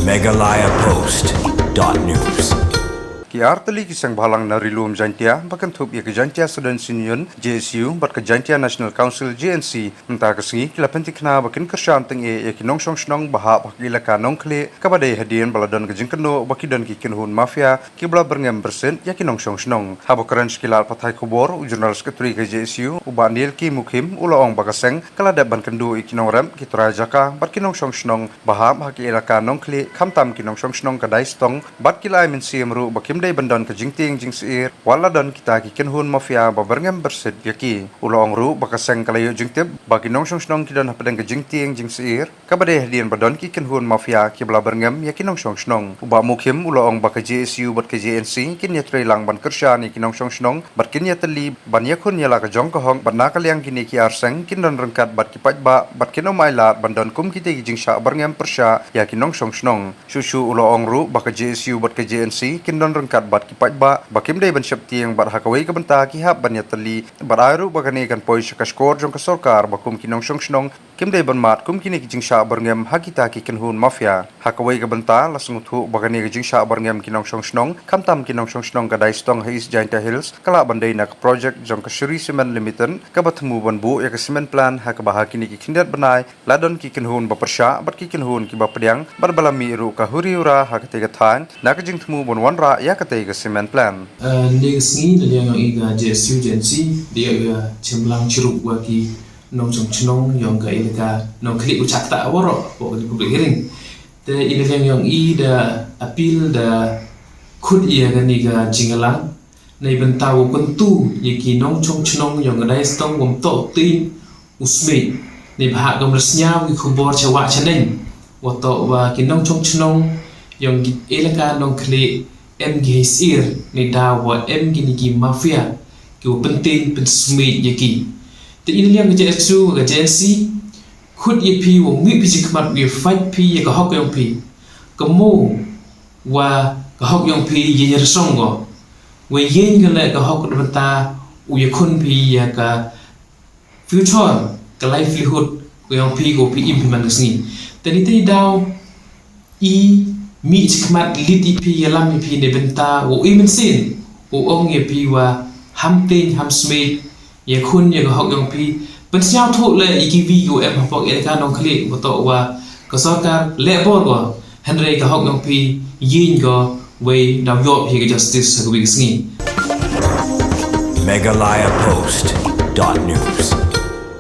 megalayapost.news. Artali kisang balang na rilum jantia bakan thup ya jantia Students Union JSU bat ka jantia National Council JNC mta kasingi kilapenti khna bakin kershan teng e kinong song snong baha bakila ka nong kle kabade hadien baladon ka jingkano bakidon ki kinhun mafia kibla berngem persen ya kinong song snong habokran skilal pathai khobor jurnal sekretari ka JSU ubanil ki mukhim uloong bakaseng kalada ban kendu ikinong ram kitora jaka bat kinong song snong baha bakila ka nong kle khamtam kinong song snong ka dai stong bat kilai min siamru bakim bandon ke jingting jingsir wala don kita ki kenhun mafia baberngem berset yaki ulong ru bakaseng kalayo jingtib bagi nong song snong kidon hapadang ke jingting jingsir kabade hadian badon ki kenhun mafia ki bla berngem yaki nong song snong uba mukhim ulong baka JSU bat ke JNC kin yatre lang ban kershan ki nong song snong bat kin yatali ban yakun yala ka jong ka hong ban nakaliang kini ki arseng kin don rengkat bat ki pajba bat kino maila bandon kum kite ki jingsha berngem persya yaki nong song snong susu ulong ru baka JSU bat ke JNC kin don rengkat bat ki pajba bakim dai ban syapti yang bar hakawai ka banta ki hab ban yatali bararu bagani kan poi skor jong ka sarkar bakum kinong song snong kim dai ban mat kum kini ki jingsha berngem hakita ki kenhun mafia hakawai ka banta lasung thu bagani ki jingsha berngem kinong song snong kamtam kinong song snong ka dai stong his Jainta Hills kala bandai nak project jong ka Shuri Cement Limited ka bathmu ban bu ya ka cement plan ha ka bah kini ki kindat banai ladon ki kenhun bapersya bat ki kenhun ki bapdiang bar balami ru ka huriura ha ka tega thang nak jingthmu bon wanra ya ka cement plan. Negasngi dan yang iga JSU JNC dia iga cemlang ceruk waki nong song chnong yang ka ilaka nong klik ucak tak awaro pok di public hearing. Te ilaka yang ida appeal da khud ia kan iga jingalang nei bentaw kuntu yaki nong chong chnong yang dai stong bom to tin usme nei bahak gamresnya wi khubor chawa chaneng wato wa kinong chong chnong yang ilaka nong klik MGSIR ni dawa MGNiki mafia ki penting pensumit yaki te ini yang JSU ga JNC khud yepi wo mi piji kmat wi fight pi ya ka hok yang pi kemo wa ka hok yang pi yer songo we yen ga le ka hok bata u ye khun pi ya ka future ka livelihood yang pi go pi implement sini te ni te daw mi ikmat liti pi yalam pi ne benta wo imensin wo ong ye pi wa hamting hamsme ye khun ye hok yong pi pensyaw tho le ikivi yo em hapok e ka nong klik boto wa ka sarkar le bor go henry ka hok yong pi yin go we daw yo pi justice ko bi sngi megalayapost.news.